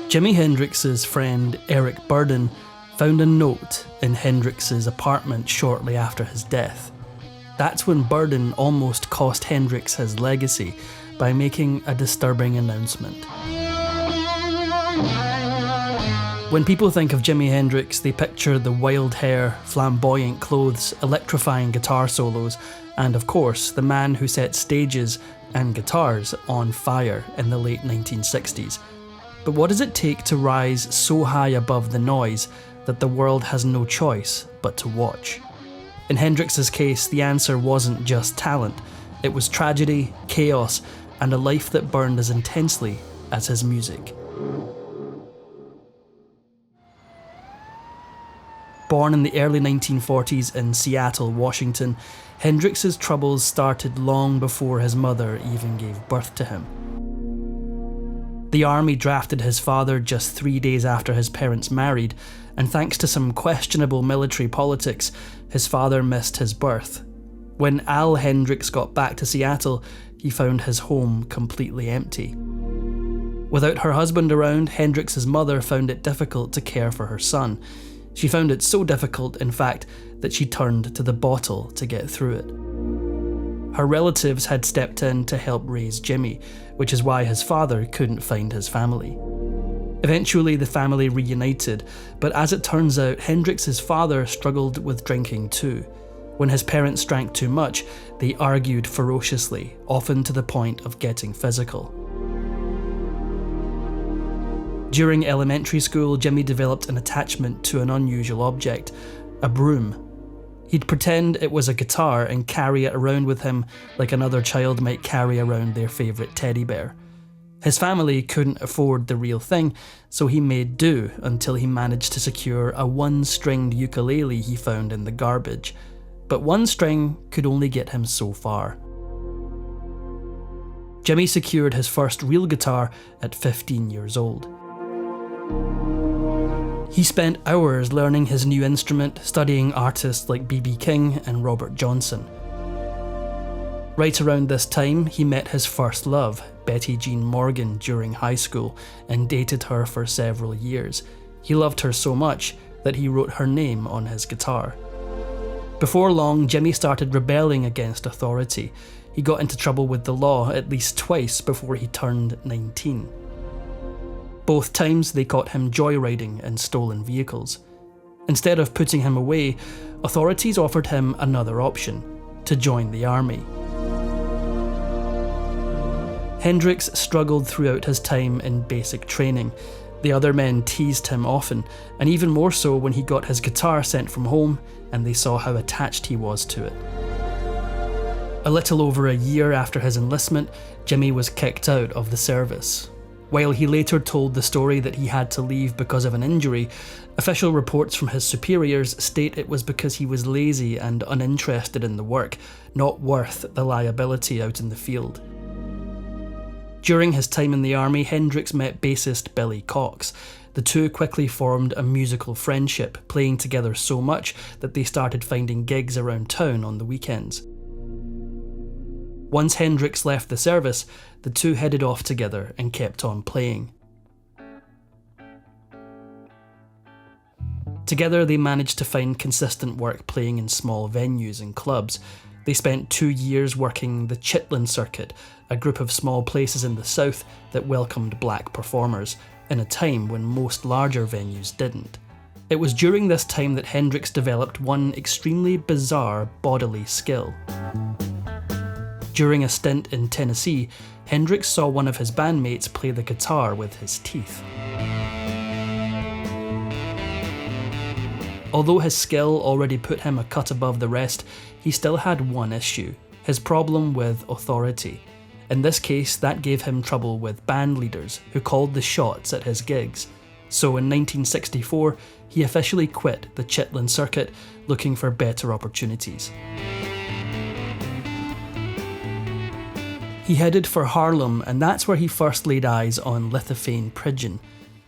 Jimi Hendrix's friend Eric Burdon found a note in Hendrix's apartment shortly after his death. That's when Burdon almost cost Hendrix his legacy by making a disturbing announcement. When people think of Jimi Hendrix, they picture the wild hair, flamboyant clothes, electrifying guitar solos, and of course, the man who set stages and guitars on fire in the late 1960s. But what does it take to rise so high above the noise that the world has no choice but to watch? In Hendrix's case, the answer wasn't just talent. It was tragedy, chaos, and a life that burned as intensely as his music. Born in the early 1940s in Seattle, Washington, Hendrix's troubles started long before his mother even gave birth to him. The army drafted his father just 3 days after his parents married, and thanks to some questionable military politics, his father missed his birth. When Al Hendrix got back to Seattle, he found his home completely empty. Without her husband around, Hendrix's mother found it difficult to care for her son. She found it so difficult, in fact, that she turned to the bottle to get through it. Her relatives had stepped in to help raise Jimmy, which is why his father couldn't find his family. Eventually, the family reunited, but as it turns out, Hendrix's father struggled with drinking too. When his parents drank too much, they argued ferociously, often to the point of getting physical. During elementary school, Jimmy developed an attachment to an unusual object, a broom. He'd pretend it was a guitar and carry it around with him like another child might carry around their favourite teddy bear. His family couldn't afford the real thing, so he made do until he managed to secure a one-stringed ukulele he found in the garbage. But one string could only get him so far. Jimmy secured his first real guitar at 15 years old. He spent hours learning his new instrument, studying artists like B.B. King and Robert Johnson. Right around this time, he met his first love, Betty Jean Morgan, during high school, and dated her for several years. He loved her so much that he wrote her name on his guitar. Before long, Jimmy started rebelling against authority. He got into trouble with the law at least twice before he turned 19. Both times they caught him joyriding in stolen vehicles. Instead of putting him away, authorities offered him another option: to join the army. Hendrix struggled throughout his time in basic training. The other men teased him often, and even more so when he got his guitar sent from home and they saw how attached he was to it. A little over a year after his enlistment, Jimmy was kicked out of the service. While he later told the story that he had to leave because of an injury, official reports from his superiors state it was because he was lazy and uninterested in the work, not worth the liability out in the field. During his time in the army, Hendrix met bassist Billy Cox. The two quickly formed a musical friendship, playing together so much that they started finding gigs around town on the weekends. Once Hendrix left the service, the two headed off together and kept on playing. Together they managed to find consistent work playing in small venues and clubs. They spent 2 years working the Chitlin Circuit, a group of small places in the south that welcomed black performers, in a time when most larger venues didn't. It was during this time that Hendrix developed one extremely bizarre bodily skill. During a stint in Tennessee, Hendrix saw one of his bandmates play the guitar with his teeth. Although his skill already put him a cut above the rest, he still had one issue: his problem with authority. In this case, that gave him trouble with band leaders who called the shots at his gigs. So in 1964, he officially quit the Chitlin Circuit, looking for better opportunities. He headed for Harlem, and that's where he first laid eyes on Lithophane Pridgeon.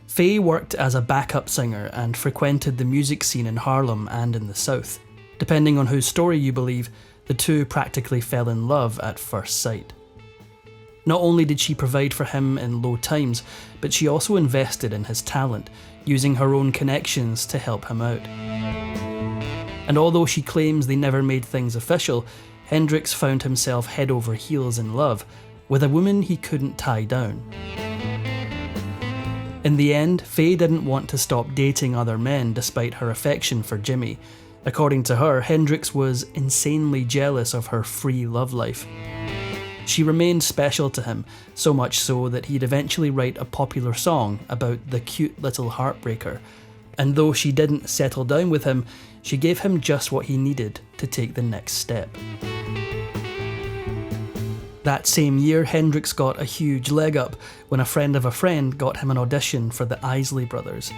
Faye worked as a backup singer and frequented the music scene in Harlem and in the South. Depending on whose story you believe, the two practically fell in love at first sight. Not only did she provide for him in low times, but she also invested in his talent, using her own connections to help him out. And although she claims they never made things official, Hendrix found himself head over heels in love with a woman he couldn't tie down. In the end, Faye didn't want to stop dating other men despite her affection for Jimi. According to her, Hendrix was insanely jealous of her free love life. She remained special to him, so much so that he'd eventually write a popular song about the cute little heartbreaker. And though she didn't settle down with him, she gave him just what he needed to take the next step. That same year, Hendrix got a huge leg up when a friend of a friend got him an audition for the Isley Brothers.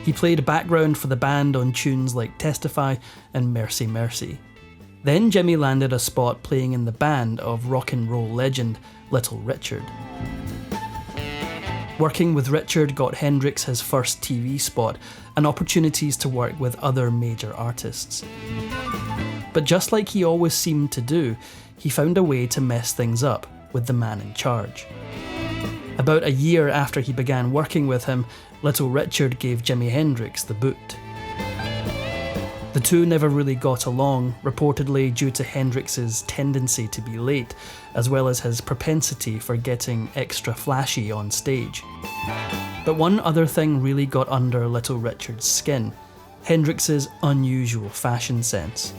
He played background for the band on tunes like Testify and Mercy Mercy. Then Jimi landed a spot playing in the band of rock and roll legend Little Richard. Working with Richard got Hendrix his first TV spot and opportunities to work with other major artists. But just like he always seemed to do, he found a way to mess things up with the man in charge. About a year after he began working with him, Little Richard gave Jimi Hendrix the boot. The two never really got along, reportedly due to Hendrix's tendency to be late, as well as his propensity for getting extra flashy on stage. But one other thing really got under Little Richard's skin: Hendrix's unusual fashion sense.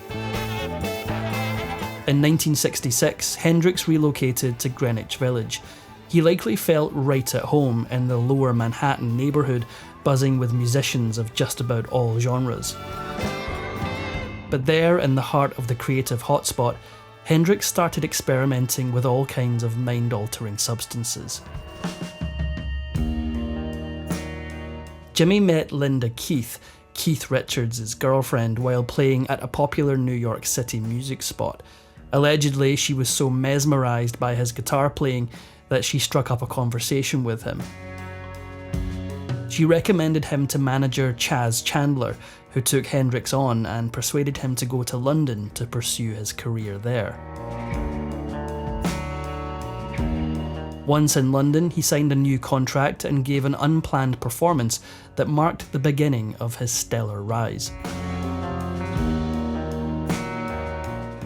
In 1966, Hendrix relocated to Greenwich Village. He likely felt right at home in the lower Manhattan neighbourhood, buzzing with musicians of just about all genres. But there, in the heart of the creative hotspot, Hendrix started experimenting with all kinds of mind-altering substances. Jimi met Linda Keith, Keith Richards' girlfriend, while playing at a popular New York City music spot. Allegedly, she was so mesmerised by his guitar playing that she struck up a conversation with him. She recommended him to manager Chas Chandler, who took Hendrix on and persuaded him to go to London to pursue his career there. Once in London, he signed a new contract and gave an unplanned performance that marked the beginning of his stellar rise.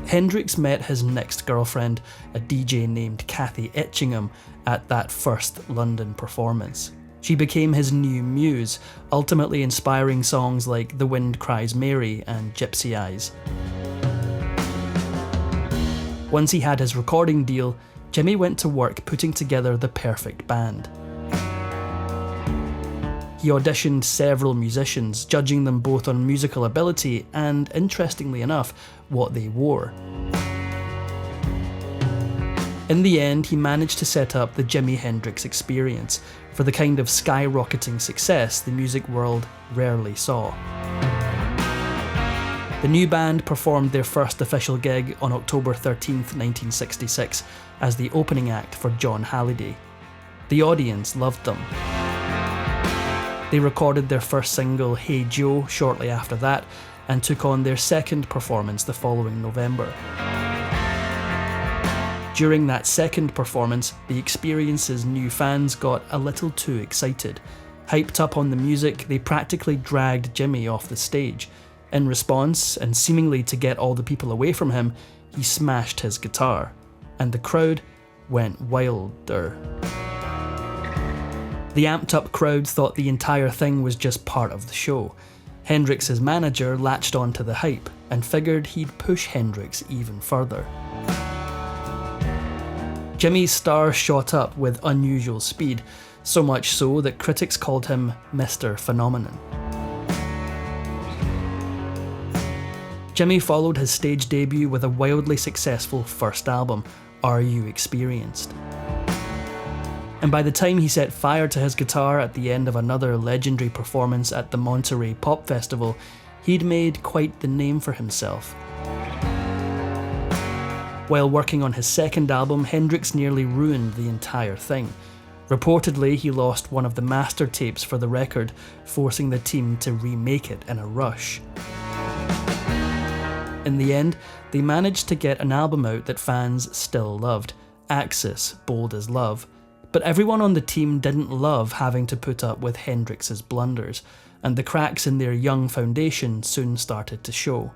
Hendrix met his next girlfriend, a DJ named Kathy Etchingham, at that first London performance. She became his new muse, ultimately inspiring songs like The Wind Cries Mary and Gypsy Eyes. Once he had his recording deal, Jimi went to work putting together the perfect band. He auditioned several musicians, judging them both on musical ability and, interestingly enough, what they wore. In the end, he managed to set up the Jimi Hendrix Experience for the kind of skyrocketing success the music world rarely saw. The new band performed their first official gig on October 13th, 1966, as the opening act for John Halliday. The audience loved them. They recorded their first single, Hey Joe, shortly after that, and took on their second performance the following November. During that second performance, the Experience's new fans got a little too excited. Hyped up on the music, they practically dragged Jimi off the stage. In response, and seemingly to get all the people away from him, he smashed his guitar, and the crowd went wilder. The amped-up crowd thought the entire thing was just part of the show. Hendrix's manager latched onto the hype and figured he'd push Hendrix even further. Jimi's star shot up with unusual speed, so much so that critics called him Mr. Phenomenon. Jimi followed his stage debut with a wildly successful first album, Are You Experienced? And by the time he set fire to his guitar at the end of another legendary performance at the Monterey Pop Festival, he'd made quite the name for himself. While working on his second album, Hendrix nearly ruined the entire thing. Reportedly, he lost one of the master tapes for the record, forcing the team to remake it in a rush. In the end, they managed to get an album out that fans still loved, Axis, bold as love, but everyone on the team didn't love having to put up with Hendrix's blunders, and the cracks in their young foundation soon started to show.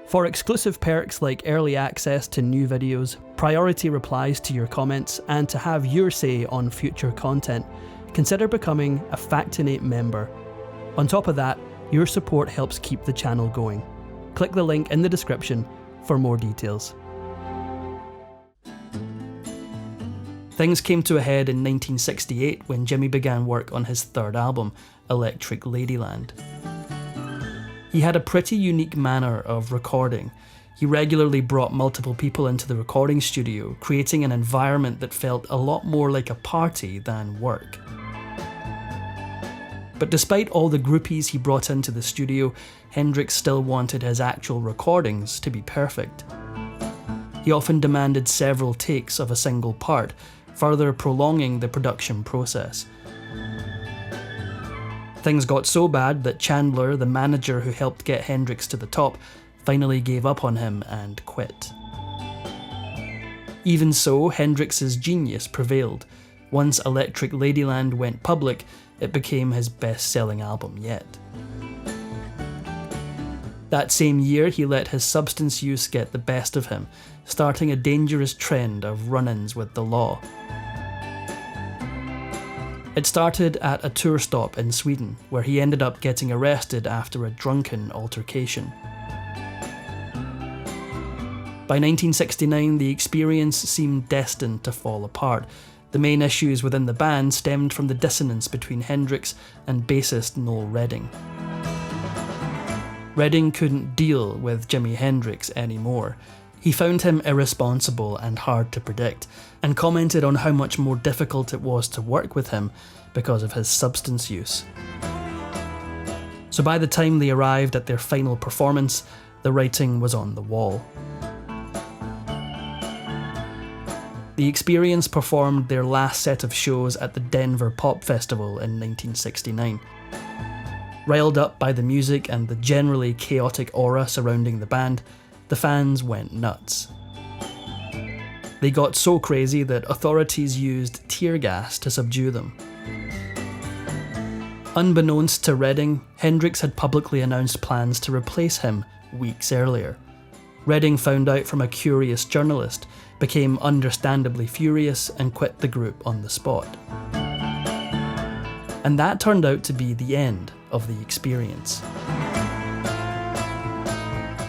For exclusive perks like early access to new videos, priority replies to your comments, and to have your say on future content, consider becoming a Factinate member. On top of that, your support helps keep the channel going. Click the link in the description for more details. Things came to a head in 1968 when Jimi began work on his third album, Electric Ladyland. He had a pretty unique manner of recording. He regularly brought multiple people into the recording studio, creating an environment that felt a lot more like a party than work. But despite all the groupies he brought into the studio, Hendrix still wanted his actual recordings to be perfect. He often demanded several takes of a single part, further prolonging the production process. Things got so bad that Chandler, the manager who helped get Hendrix to the top, finally gave up on him and quit. Even so, Hendrix's genius prevailed. Once Electric Ladyland went public, it became his best-selling album yet. That same year, he let his substance use get the best of him, starting a dangerous trend of run-ins with the law. It started at a tour stop in Sweden, where he ended up getting arrested after a drunken altercation. By 1969, the experience seemed destined to fall apart. The main issues within the band stemmed from the dissonance between Hendrix and bassist Noel Redding. Redding couldn't deal with Jimi Hendrix anymore. He found him irresponsible and hard to predict, and commented on how much more difficult it was to work with him because of his substance use. So by the time they arrived at their final performance, the writing was on the wall. The Experience performed their last set of shows at the Denver Pop Festival in 1969. Riled up by the music and the generally chaotic aura surrounding the band, the fans went nuts. They got so crazy that authorities used tear gas to subdue them. Unbeknownst to Redding, Hendrix had publicly announced plans to replace him weeks earlier. Redding found out from a curious journalist, became understandably furious, and quit the group on the spot. And that turned out to be the end of the Experience.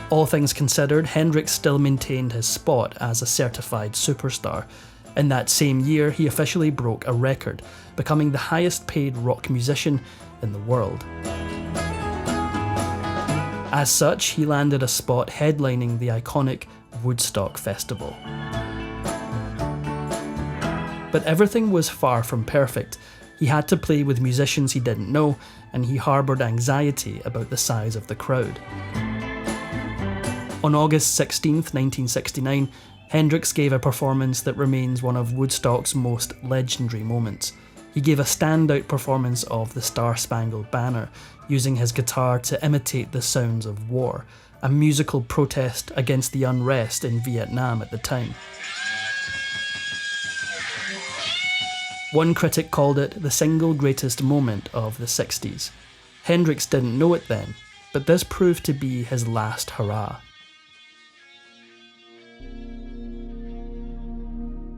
All things considered, Hendrix still maintained his spot as a certified superstar. In that same year, he officially broke a record, becoming the highest paid rock musician in the world. As such, he landed a spot headlining the iconic Woodstock Festival. But everything was far from perfect. He had to play with musicians he didn't know, and he harboured anxiety about the size of the crowd. On August 16th, 1969, Hendrix gave a performance that remains one of Woodstock's most legendary moments. He gave a standout performance of the Star-Spangled Banner, using his guitar to imitate the sounds of war, a musical protest against the unrest in Vietnam at the time. One critic called it the single greatest moment of the 60s. Hendrix didn't know it then, but this proved to be his last hurrah.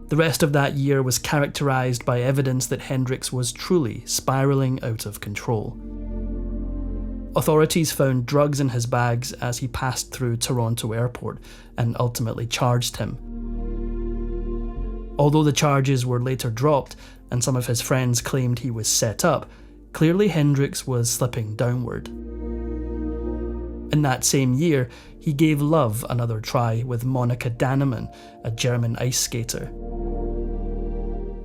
The rest of that year was characterised by evidence that Hendrix was truly spiralling out of control. Authorities found drugs in his bags as he passed through Toronto Airport and ultimately charged him. Although the charges were later dropped and some of his friends claimed he was set up, clearly Hendrix was slipping downward. In that same year, he gave love another try with Monika Dannemann, a German ice skater.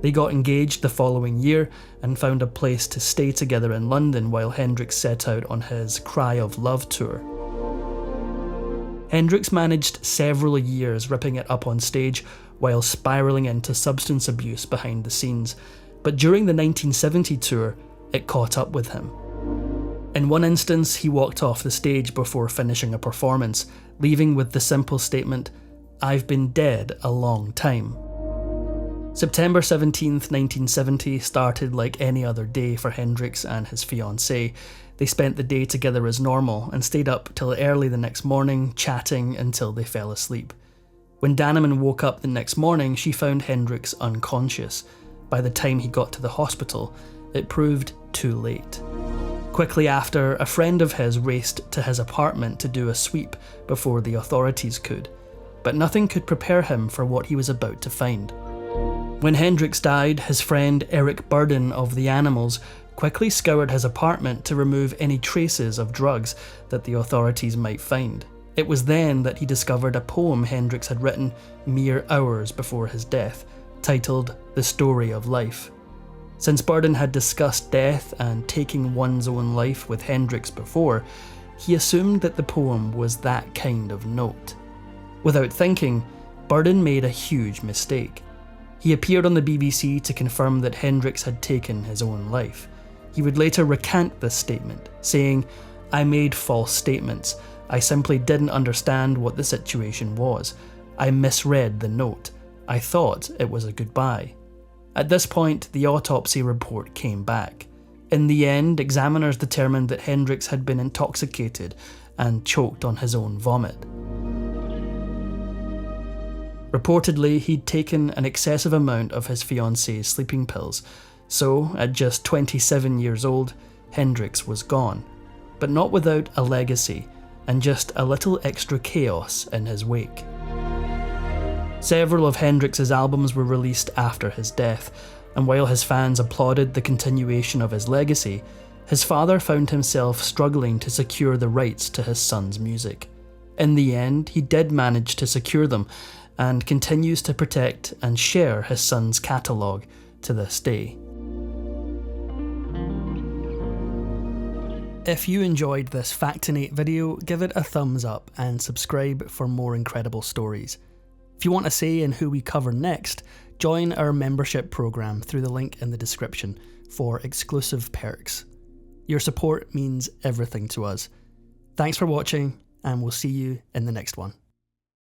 They got engaged the following year and found a place to stay together in London while Hendrix set out on his Cry of Love tour. Hendrix managed several years ripping it up on stage while spiralling into substance abuse behind the scenes, but during the 1970 tour, it caught up with him. In one instance, he walked off the stage before finishing a performance, leaving with the simple statement, "I've been dead a long time." September 17th, 1970 started like any other day for Hendrix and his fiancée. They spent the day together as normal and stayed up till early the next morning, chatting until they fell asleep. When Dannemann woke up the next morning, she found Hendrix unconscious. By the time he got to the hospital, it proved too late. Quickly after, a friend of his raced to his apartment to do a sweep before the authorities could, but nothing could prepare him for what he was about to find. When Hendrix died, his friend Eric Burden of The Animals quickly scoured his apartment to remove any traces of drugs that the authorities might find. It was then that he discovered a poem Hendrix had written mere hours before his death, titled "The Story of Life." Since Burden had discussed death and taking one's own life with Hendrix before, he assumed that the poem was that kind of note. Without thinking, Burden made a huge mistake. He appeared on the BBC to confirm that Hendrix had taken his own life. He would later recant this statement, saying, "I made false statements. I simply didn't understand what the situation was. I misread the note. I thought it was a goodbye." At this point, the autopsy report came back. In the end, examiners determined that Hendrix had been intoxicated and choked on his own vomit. Reportedly, he'd taken an excessive amount of his fiancée's sleeping pills, so at just 27 years old, Hendrix was gone, but not without a legacy and just a little extra chaos in his wake. Several of Hendrix's albums were released after his death, and while his fans applauded the continuation of his legacy, his father found himself struggling to secure the rights to his son's music. In the end, he did manage to secure them, and continues to protect and share his son's catalogue to this day. If you enjoyed this Factinate video, give it a thumbs up and subscribe for more incredible stories. If you want a say in who we cover next, join our membership program through the link in the description for exclusive perks. Your support means everything to us. Thanks for watching, and we'll see you in the next one.